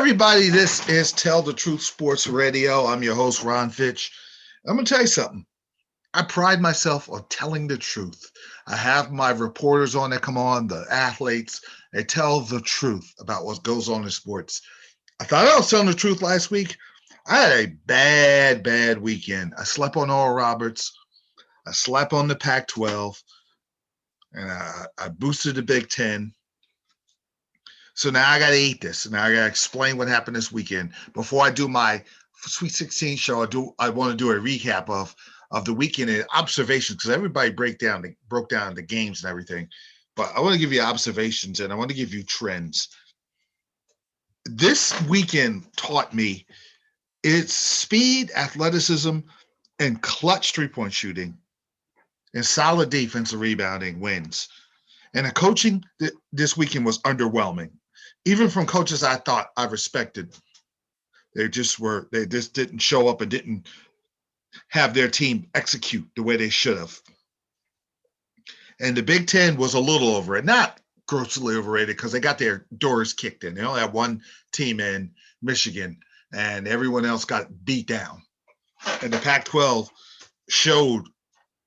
everybody. This is Tell the Truth Sports Radio. I'm your host, Ron Fitch. I'm going to tell you something. I pride myself on telling the truth. I have my reporters on that come on, the athletes. They tell the truth about what goes on in sports. I thought I was telling the truth last week. I had a bad weekend. I slept on Oral Roberts. I slept on the Pac 12. And I boosted the Big Ten. So now I got to eat this. Now I got to explain what happened this weekend. Before I do my Sweet 16 show, I want to do a recap of the weekend and observations because everybody broke down the games and everything. But I want to give you observations and I want to give you trends. This weekend taught me it's speed, athleticism, and clutch three-point shooting and solid defensive rebounding wins. And the coaching this weekend was underwhelming. Even from coaches I thought I respected, they just didn't show up and didn't have their team execute the way they should have. And the Big Ten was a little over it, not grossly overrated because they got their doors kicked in. They only had one team in Michigan, and everyone else got beat down. And the Pac-12 showed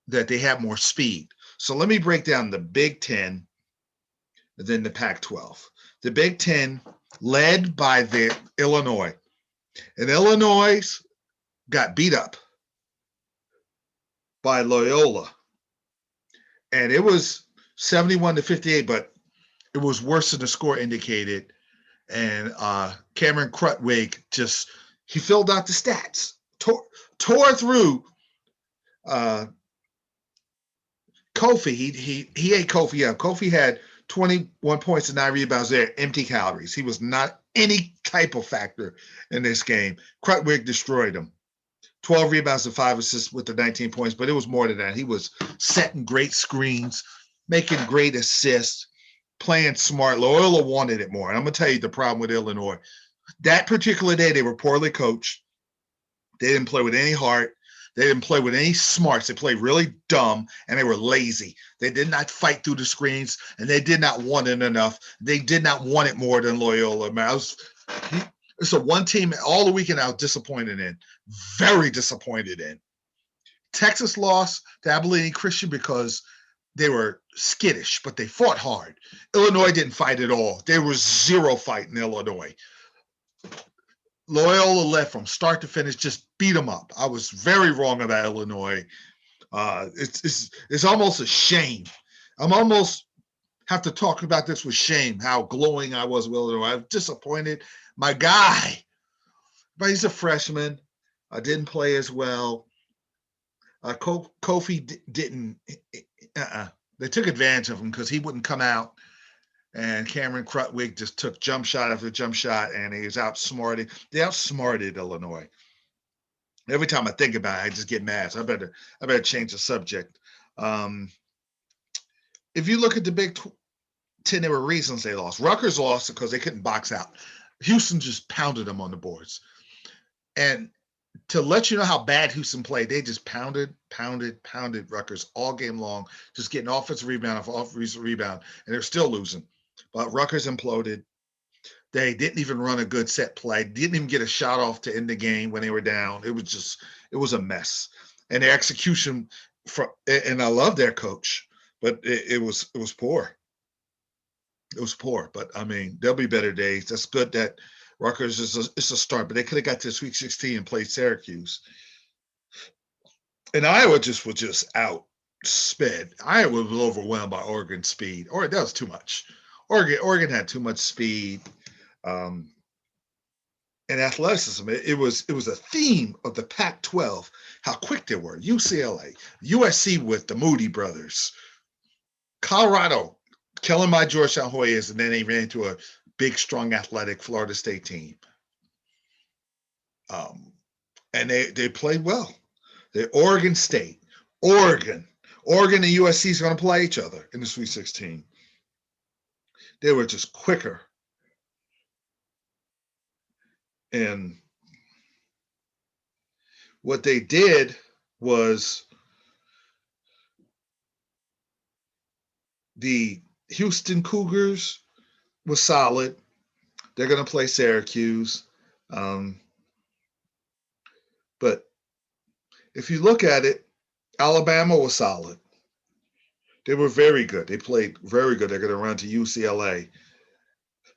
that they have more speed. So let me break down the Big Ten than the Pac-12. The Big Ten led by the Illinois. And Illinois got beat up by Loyola. And it was 71-58, but it was worse than the score indicated. And Cameron Krutwig he filled out the stats, tore through Kofi. He ate Kofi up. Kofi had 21 points and 9 rebounds there, empty calories. He was not any type of factor in this game. Krutwig destroyed him. 12 rebounds and 5 assists with the 19 points, but it was more than that. He was setting great screens, making great assists, playing smart. Loyola wanted it more. And I'm going to tell you the problem with Illinois. That particular day, they were poorly coached. They didn't play with any heart. They didn't play with any smarts. They played really dumb, and they were lazy. They did not fight through the screens, and they did not want it enough. They did not want it more than Loyola. Man, it's a one team all the weekend I was disappointed in, very disappointed in. Texas lost to Abilene Christian because they were skittish, but they fought hard. Illinois didn't fight at all. There was zero fight in Illinois. Loyola left from start to finish, just beat them up. I was very wrong about Illinois. It's almost a shame. I'm almost have to talk about this with shame, how glowing I was with Illinois. I was disappointed. My guy, but he's a freshman. I didn't play as well. Kofi didn't. They took advantage of him because he wouldn't come out. And Cameron Krutwig just took jump shot after jump shot, and he was outsmarted. They outsmarted Illinois. Every time I think about it, I just get mad. So I better change the subject. If you look at the Big Ten, there were reasons they lost. Rutgers lost because they couldn't box out. Houston just pounded them on the boards. And to let you know how bad Houston played, they just pounded Rutgers all game long, just getting offensive rebound after offensive rebound, and they're still losing. But Rutgers imploded. They didn't even run a good set play, didn't even get a shot off to end the game when they were down. It was a mess. And their execution, and I love their coach, but it was poor. It was poor, but I mean, there'll be better days. That's good that Rutgers is a start, but they could have got to Sweet 16 and played Syracuse. And Iowa was just outsped. Iowa was overwhelmed by Oregon's speed. Or that was too much. Oregon had too much speed and athleticism. It was a theme of the Pac-12 how quick they were. UCLA, USC with the Moody brothers, Colorado killing my Georgetown Hoyas, and then they ran into a big, strong, athletic Florida State team. And they played well. The Oregon State, Oregon and USC is going to play each other in the Sweet 16. They were just quicker. And what they did was the Houston Cougars was solid. They're going to play Syracuse. Um, but if you look at it, Alabama was solid. They were very good. They played very good. They're going to run to UCLA.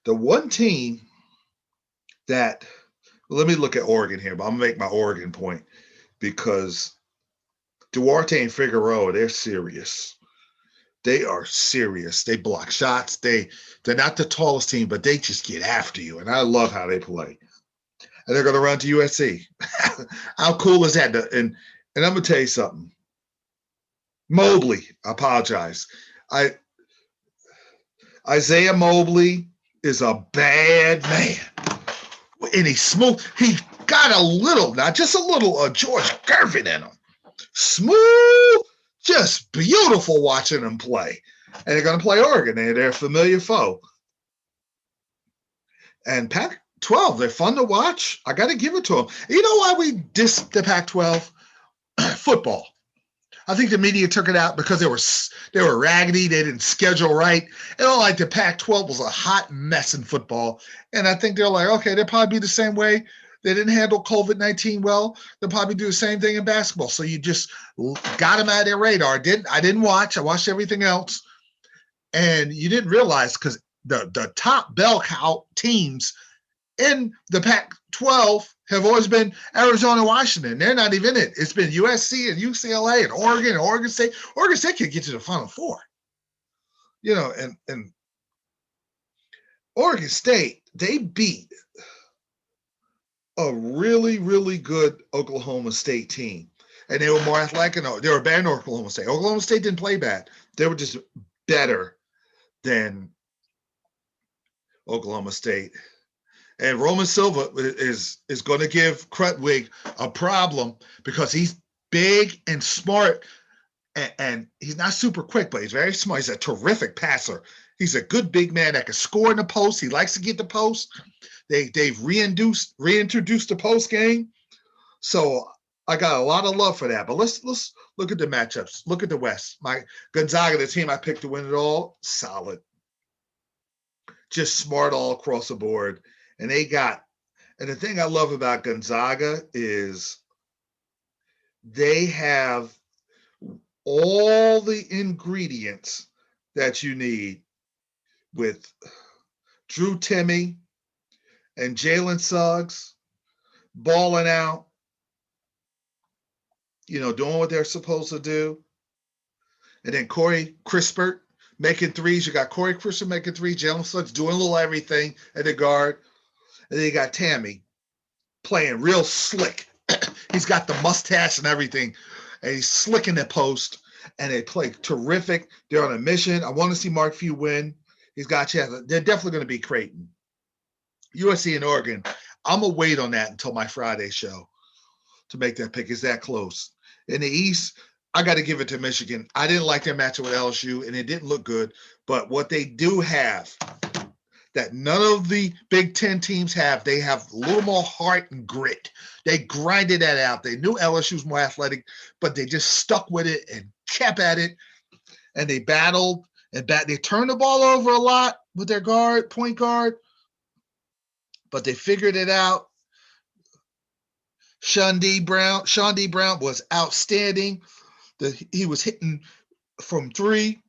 The one team that, let me look at Oregon here, but I'm going to make my Oregon point because Duarte and Figueroa, they're serious. They are serious. They block shots. They're not the tallest team, but they just get after you. And I love how they play. And they're going to run to USC. How cool is that? And I'm going to tell you something. Mobley, I apologize. Isaiah Mobley is a bad man. And he's smooth. He got a little, not just a little, George Gervin in him. Smooth, just beautiful watching them play. And they're going to play Oregon. They're a familiar foe. And Pac-12, they're fun to watch. I got to give it to them. You know why we dissed the Pac-12? Football. I think the media took it out because they were raggedy. They didn't schedule right. And all like the Pac-12 was a hot mess in football. And I think they're like, okay, they'll probably be the same way. They didn't handle COVID-19 well. They'll probably do the same thing in basketball. So you just got them out of their radar. I didn't watch. I watched everything else. And you didn't realize because the top bell cow teams in the Pac-12 have always been Arizona, Washington. They're not even in it. It's been USC and UCLA and Oregon State. Oregon State could get to the Final Four. You know, and Oregon State, they beat a really, really good Oklahoma State team. And they were more athletic. No, they were better than Oklahoma State. Oklahoma State didn't play bad. They were just better than Oklahoma State. And Roman Silva is going to give Krutwig a problem because he's big and smart, and he's not super quick, but he's very smart. He's a terrific passer. He's a good big man that can score in the post. He likes to get the post. They've reintroduced the post game, so I got a lot of love for that. But let's look at the matchups. Look at the West. My Gonzaga, the team I picked to win it all, solid, just smart all across the board. And the thing I love about Gonzaga is they have all the ingredients that you need with Drew Timme and Jalen Suggs balling out, doing what they're supposed to do. And then Corey Crispert making threes. You got Corey Crispert making threes, Jalen Suggs doing a little everything at the guard. And then you got Tammy playing real slick. He's got the mustache and everything. And he's slicking the post. And they play terrific. They're on a mission. I want to see Mark Few win. He's got a chance. They're definitely going to beat Creighton. USC and Oregon, I'm going to wait on that until my Friday show to make that pick. It's that close. In the East, I got to give it to Michigan. I didn't like their matchup with LSU, and it didn't look good. But what they do have that none of the Big Ten teams have, they have a little more heart and grit. They grinded that out. They knew LSU was more athletic, but they just stuck with it and kept at it. And they battled and they turned the ball over a lot with their point guard, but they figured it out. Sean D. Brown was outstanding. He was hitting from three.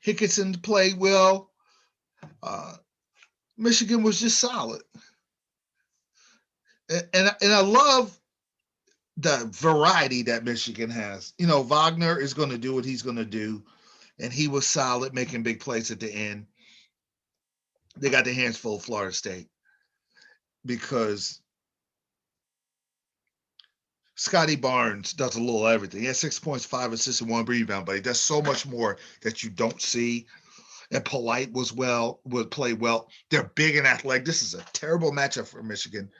Hickinson played well. Michigan was just solid. And I love the variety that Michigan has. Wagner is going to do what he's going to do, and he was solid, making big plays at the end. They got their hands full of Florida State because Scotty Barnes does a little everything. He has 6 points, 5 assists, and 1 rebound, but he does so much more that you don't see. And Polite would play well. They're big and athletic. This is a terrible matchup for Michigan.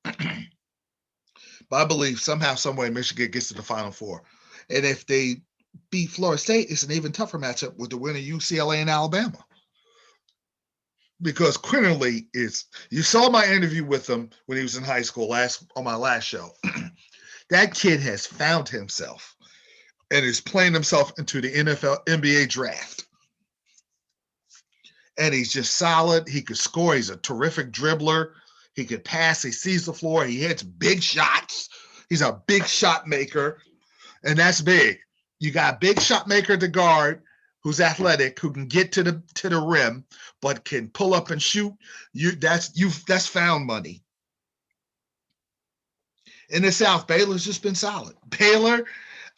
But I believe somehow, some way, Michigan gets to the Final Four. And if they beat Florida State, it's an even tougher matchup with the winner UCLA and Alabama. Because Quinerly you saw my interview with him when he was in high school on my last show. That kid has found himself and is playing himself into the NBA draft. and he's just solid. He could score. He's a terrific dribbler. He could pass. He sees the floor. He hits big shots. He's a big shot maker, and that's big. You got a big shot maker to guard who's athletic, who can get to the rim, but can pull up and shoot. That's found money. In the South, Baylor's just been solid. Baylor,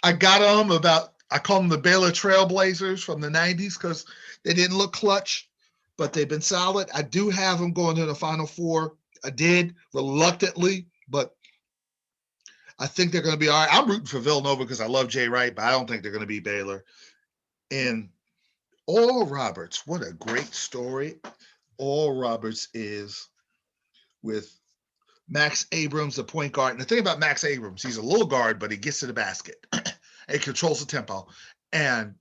I call them the Baylor Trailblazers from the 90s because they didn't look clutch, but they've been solid. I do have them going to the Final Four. I did reluctantly, but I think they're going to be all right. I'm rooting for Villanova because I love Jay Wright, but I don't think they're going to be Baylor. And Oral Roberts, what a great story Oral Roberts is with Max Abrams, the point guard. And the thing about Max Abrams, he's a little guard, but he gets to the basket. He controls the tempo. And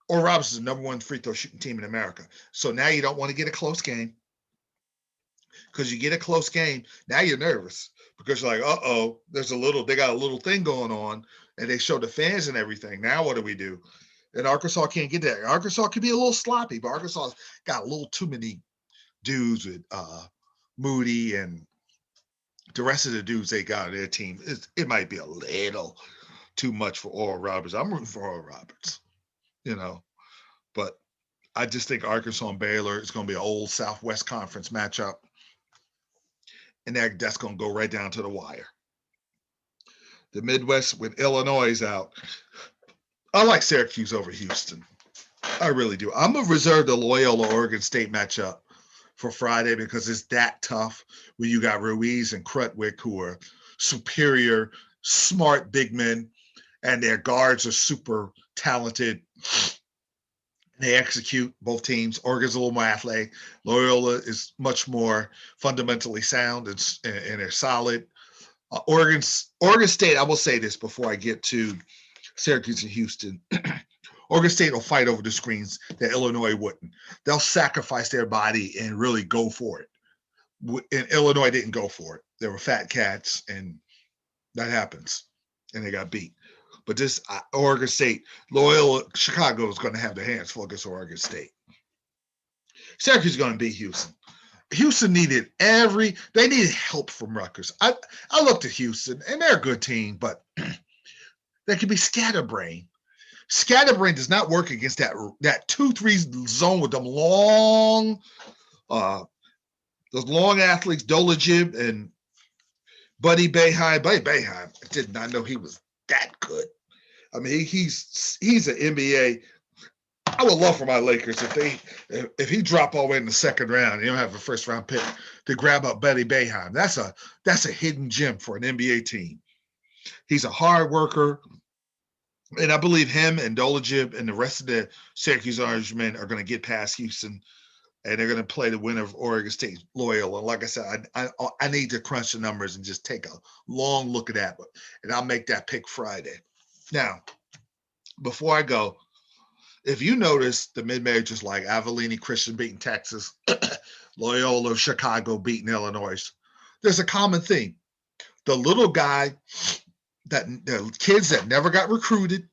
Oral Roberts is the number one free throw shooting team in America. So now you don't want to get a close game. Because you get a close game, now you're nervous. Because you're like, they got a little thing going on. And they show the fans and everything. Now what do we do? And Arkansas can't get that. Arkansas could be a little sloppy, but Arkansas's got a little too many dudes with Moody and the rest of the dudes they got on their team. It might be a little too much for Oral Roberts. I'm rooting for Oral Roberts, but I just think Arkansas and Baylor is going to be an old Southwest Conference matchup, and that's going to go right down to the wire. The Midwest with Illinois out. I like Syracuse over Houston. I really do. I'm going to reserve the Loyola Oregon State matchup for Friday because it's that tough when you got Ruiz and Krutwig, who are superior, smart big men, and their guards are super talented. They execute both teams. Oregon's a little more athletic. Loyola is much more fundamentally sound and they're solid. Oregon State, I will say this before I get to Syracuse and Houston. Oregon State will fight over the screens that Illinois wouldn't. They'll sacrifice their body and really go for it. And Illinois didn't go for it. They were fat cats, and that happens. And they got beat. But this Oregon State, Loyola, Chicago is going to have their hands full against Oregon State. Syracuse is going to beat Houston. Houston needed help from Rutgers. I looked at Houston, and they're a good team, but they could be scatterbrained. Scatterbrain does not work against that 2-3 zone with them long, those long athletes, Dolajib and Buddy Boeheim. Buddy Boeheim, I did not know he was that good. I mean, he's an NBA. I would love for my Lakers if he dropped all the way in the second round, and you don't have a first round pick to grab up Buddy Boeheim. That's a hidden gem for an NBA team. He's a hard worker. And I believe him and Dolajib and the rest of the Syracuse Orange men are going to get past Houston, and they're going to play the winner of Oregon State Loyola. And like I said, I need to crunch the numbers and just take a long look at that, and I'll make that pick Friday. Now, before I go, if you notice the mid-majors like Avellini Christian beating Texas, Loyola Chicago beating Illinois, there's a common theme. The little guy, the kids that never got recruited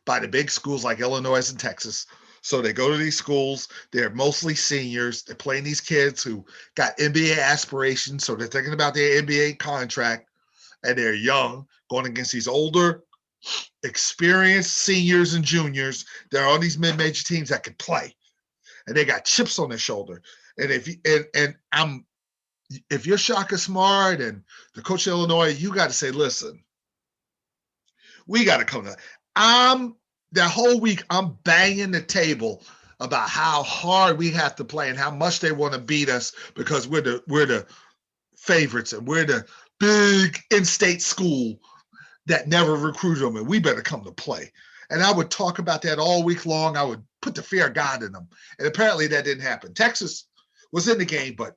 by the big schools like Illinois and Texas. So they go to these schools. They're mostly seniors. They're playing these kids who got NBA aspirations. So they're thinking about their NBA contract, and they're young, going against these older, experienced seniors and juniors. There are all these mid-major teams that can play, and they got chips on their shoulder. And if you're Shaka Smart and the coach of Illinois, you got to say, listen, we got to come to that whole week. I'm banging the table about how hard we have to play and how much they want to beat us because we're the favorites and we're the big in-state school that never recruited them, and we better come to play. And I would talk about that all week long. I would put the fear of God in them. And apparently that didn't happen. Texas was in the game, but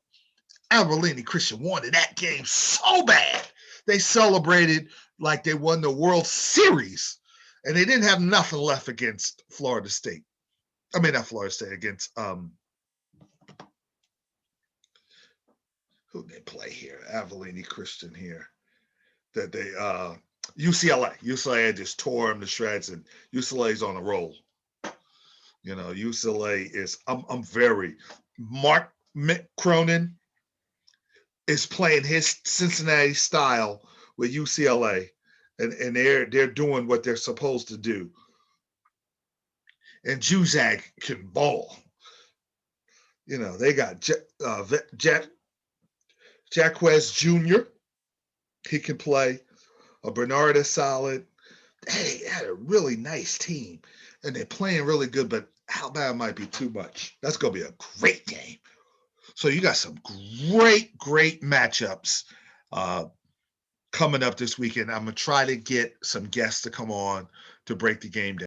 Avellini Christian wanted that game so bad. They celebrated like they won the World Series, and they didn't have nothing left against Florida State. I mean, not Florida State, against who they play here? Avellini Christian here. That they UCLA. UCLA just tore them to shreds, and UCLA's on a roll. UCLA is. I'm very. Mark Cronin is playing his Cincinnati style with UCLA, and they're doing what they're supposed to do. And Juzak can ball. They got Jaquez Jr. He can play. Bernard is solid. They had a really nice team, and they're playing really good, but Alabama might be too much. That's going to be a great game. So you got some great matchups coming up this weekend. I'm going to try to get some guests to come on to break the game down.